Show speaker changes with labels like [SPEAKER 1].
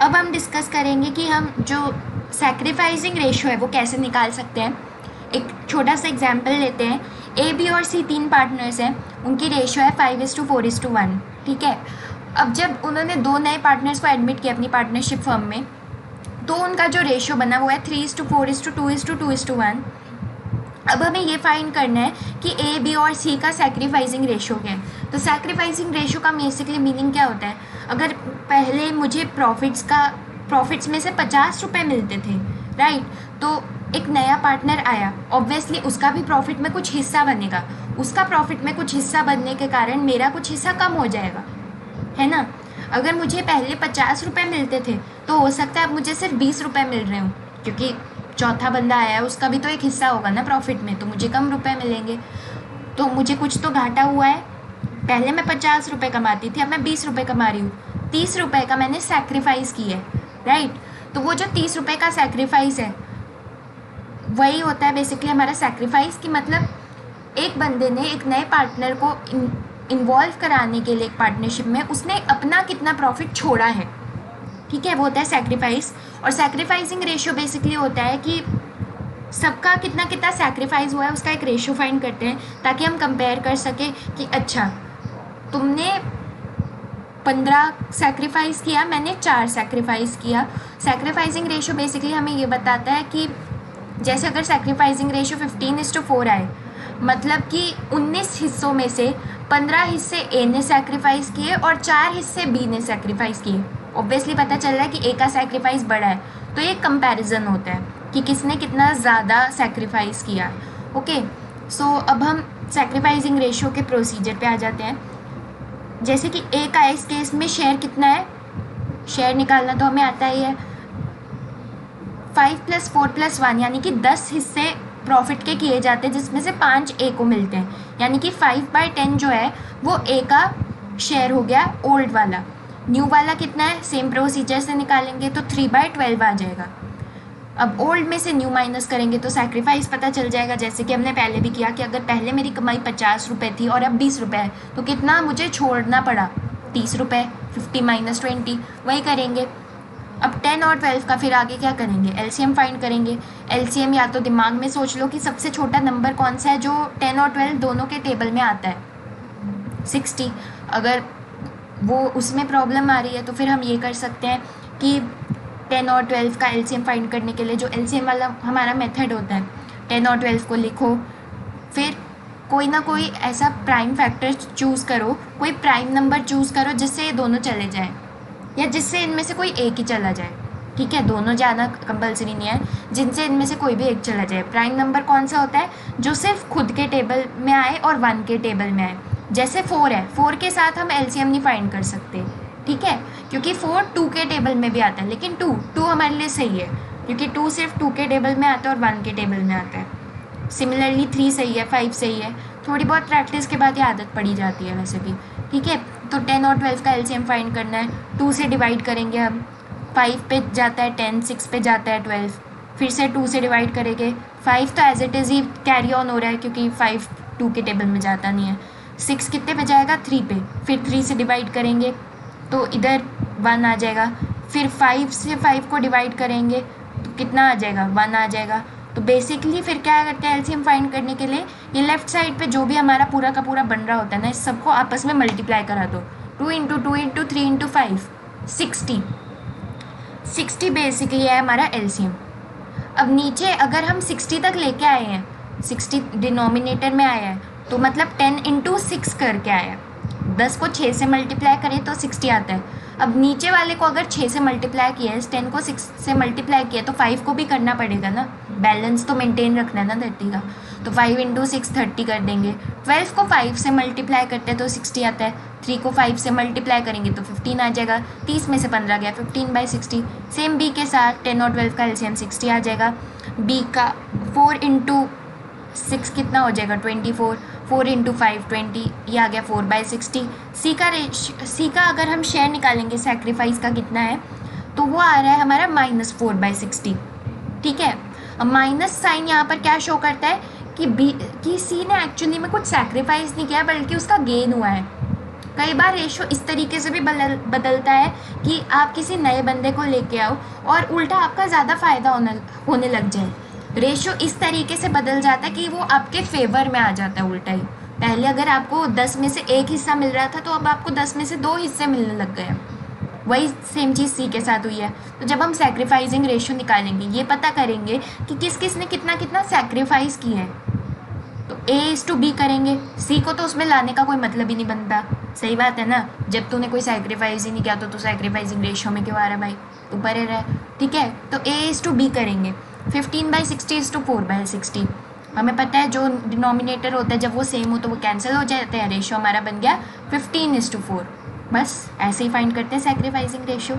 [SPEAKER 1] अब हम डिस्कस करेंगे कि हम जो सैक्रिफाइसिंग रेशियो है वो कैसे निकाल सकते हैं। एक छोटा सा एग्जाम्पल लेते हैं। ए बी और सी 3 पार्टनर्स हैं, उनकी रेशियो है 5:4:1। ठीक है। अब जब उन्होंने 2 नए पार्टनर्स को एडमिट किया अपनी पार्टनरशिप फर्म में, तो उनका जो रेशियो बना वो है 3:4:2:1। अब हमें ये फाइंड करना है कि ए बी और सी का सैक्रिफाइसिंग रेशियो क्या है। तो सैक्रिफाइसिंग रेशियो का बेसिकली मीनिंग क्या होता है, अगर पहले मुझे प्रॉफिट्स में से 50 रुपये मिलते थे, राइट, तो एक नया पार्टनर आया, ऑब्वियसली उसका भी प्रॉफिट में कुछ हिस्सा बनेगा, उसका प्रॉफिट में कुछ हिस्सा बनने के कारण मेरा कुछ हिस्सा कम हो जाएगा, है ना। अगर मुझे पहले 50 रुपये मिलते थे तो हो सकता है अब मुझे सिर्फ 20 रुपये मिल रहे हों, क्योंकि चौथा बंदा आया है, उसका भी तो एक हिस्सा होगा ना प्रॉफिट में, तो मुझे कम रुपए मिलेंगे, तो मुझे कुछ तो घाटा हुआ है। पहले मैं 50 रुपये कमाती थी, अब मैं 20 रुपये कमा रही हूँ, 30 रुपये का मैंने सैक्रिफाइस किया है, राइट। तो वो जो 30 रुपये का सैक्रिफाइस है वही होता है बेसिकली हमारा सैक्रिफाइस। कि मतलब एक बंदे ने एक नए पार्टनर को इन्वॉल्व कराने के लिए एक पार्टनरशिप में उसने अपना कितना प्रॉफिट छोड़ा है, ठीक है, वो होता है सैक्रिफाइस। और सैक्रिफाइसिंग रेशियो बेसिकली होता है कि सबका कितना कितना सैक्रिफाइस हुआ है उसका एक रेशियो फाइंड करते हैं, ताकि हम कंपेयर कर सकें कि अच्छा तुमने 15 सैक्रिफाइस किया, मैंने 4 सैक्रिफाइस किया। सैक्रिफाइसिंग रेशियो बेसिकली हमें ये बताता है कि जैसे अगर सैक्रिफाइसिंग रेशियो 15:4 आए, मतलब कि 19 हिस्सों में से 15 हिस्से ए ने सैक्रिफाइस किए और 4 हिस्से बी ने सैक्रिफाइस किए। ऑब्वियसली पता चल रहा है कि ए का सैक्रिफाइस बड़ा है, तो ये कंपैरिजन होता है कि किसने कितना ज़्यादा सैक्रिफाइस किया। ओके, सो अब हम सैक्रिफाइसिंग रेशियो के प्रोसीजर पे आ जाते हैं। जैसे कि ए का इस केस में शेयर कितना है, शेयर निकालना तो हमें आता ही है, 5 + 4 + 1 यानी कि 10 हिस्से प्रॉफिट के किए जाते हैं, जिसमें से 5 ए को मिलते हैं, यानी कि 5/10 जो है वो ए का शेयर हो गया ओल्ड वाला। न्यू वाला कितना है, सेम प्रोसीजर से निकालेंगे तो 3/12 आ जाएगा। अब ओल्ड में से न्यू माइनस करेंगे तो सैक्रिफाइस पता चल जाएगा, जैसे कि हमने पहले भी किया कि अगर पहले मेरी कमाई 50 रुपये थी और अब 20 रुपये है तो कितना मुझे छोड़ना पड़ा, 30 रुपये, 50 - 20 वही करेंगे। अब 10 और 12 का फिर आगे क्या करेंगे, एलसीएम फाइंड करेंगे। एलसीएम या तो दिमाग में सोच लो कि सबसे छोटा नंबर कौन सा है जो 10 और 12 दोनों के टेबल में आता है, 60। अगर वो उसमें प्रॉब्लम आ रही है तो फिर हम ये कर सकते हैं कि 10 और 12 का एलसीएम फाइंड करने के लिए जो एलसीएम वाला हमारा मेथड होता है, 10 और 12 को लिखो, फिर कोई ना कोई ऐसा प्राइम फैक्टर चूज़ करो, कोई प्राइम नंबर चूज़ करो जिससे ये दोनों चले जाएं, या जिससे इनमें से कोई एक ही चला जाए, ठीक है, दोनों जाना कंपलसरी नहीं है, जिनसे इनमें से कोई भी एक चला जाए। प्राइम नंबर कौन सा होता है, जो सिर्फ खुद के टेबल में आए और 1 के टेबल में आए। जैसे 4 है, 4 के साथ हम एलसीएम नहीं फाइंड कर सकते, ठीक है, क्योंकि 4 2 के टेबल में भी आता है, लेकिन 2 हमारे लिए सही है क्योंकि 2 सिर्फ 2 के टेबल में आता है और 1 के टेबल में आता है। सिमिलरली 3 सही है, 5 सही है, थोड़ी बहुत प्रैक्टिस के बाद ये आदत पड़ी जाती है वैसे भी, ठीक है। तो 10 और 12 का एलसीएम फाइंड करना है, 2 से डिवाइड करेंगे हम, 5 पे जाता है 10, 6 पे जाता है 12, फिर से 2 से डिवाइड करेंगे, 5 तो एज इट इज़ ही कैरी ऑन हो रहा है क्योंकि 5 2 के टेबल में जाता नहीं है। 6 कितने पे जाएगा, 3 पे, फिर 3 से डिवाइड करेंगे तो इधर 1 आ जाएगा, फिर 5 से 5 को डिवाइड करेंगे तो कितना आ जाएगा, 1 आ जाएगा। तो बेसिकली फिर क्या करते हैं एलसीएम फाइंड करने के लिए, ये लेफ्ट साइड पे जो भी हमारा पूरा का पूरा बन रहा होता है ना, इस सबको आपस में मल्टीप्लाई करा दो, 2 × 2 × 3 × 5 60 बेसिकली है हमारा एलसीएम। अब नीचे अगर हम 60 तक लेके आए हैं, 60 डिनोमिनेटर में आया है तो मतलब 10 × 6 करके आया है, 10 को 6 से मल्टीप्लाई करें तो 60 आता है। अब नीचे वाले को अगर 6 से मल्टीप्लाई किया है, 10 को 6 से मल्टीप्लाई किया तो 5 को भी करना पड़ेगा ना, बैलेंस तो मेंटेन रखना है ना 30 का, तो 5 × 6 30 कर देंगे। 12 को 5 से मल्टीप्लाई करते हैं तो 60 आता है, 3 को 5 से मल्टीप्लाई करेंगे तो 15 आ जाएगा, 30 में से 15 गया, 15/60। सेम बी के साथ 10 और 12 का एलसीएम 60 आ जाएगा। बी का 4 × 6 कितना हो जाएगा, 24, 4 × 5 20, ये आ गया 4/60। सी का अगर हम शेयर निकालेंगे सैक्रिफाइस का कितना है तो वो आ रहा है हमारा -4/60, ठीक है। अब माइनस साइन यहाँ पर क्या शो करता है कि सी ने एक्चुअली में कुछ सैक्रिफाइस नहीं किया बल्कि उसका गेन हुआ है, कई बार रेशो इस तरीके से भी बदलता है कि आप किसी नए बंदे को लेके आओ और उल्टा आपका ज़्यादा फ़ायदा होने लग जाए। रेशो इस तरीके से बदल जाता है कि वो आपके फेवर में आ जाता है उल्टा ही। पहले अगर आपको 10 में से 1 हिस्सा मिल रहा था तो अब आपको 10 में से 2 हिस्से मिलने लग गए। वही सेम चीज़ सी के साथ हुई है। तो जब हम सैक्रिफाइसिंग रेशो निकालेंगे, ये पता करेंगे कि किस किस ने कितना कितना सैक्रिफाइस किया है, तो A/B करेंगे। सी को तो उसमें लाने का कोई मतलब ही नहीं बनता। सही बात है ना, जब तूने कोई सैक्रिफाइस ही नहीं किया तो तू सैक्रिफाइसिंग रेशो में क्यों आ रहा है भाई, तू परे रह। ठीक है, तो A/B करेंगे। 15/60:4/60। हमें पता है जो डिनोमिनेटर होता है जब वो सेम हो तो वो कैंसिल हो जाते हैं। रेशो हमारा बन गया 15:4। बस ऐसे ही फाइंड करते हैं सैक्रिफाइसिंग रेशो।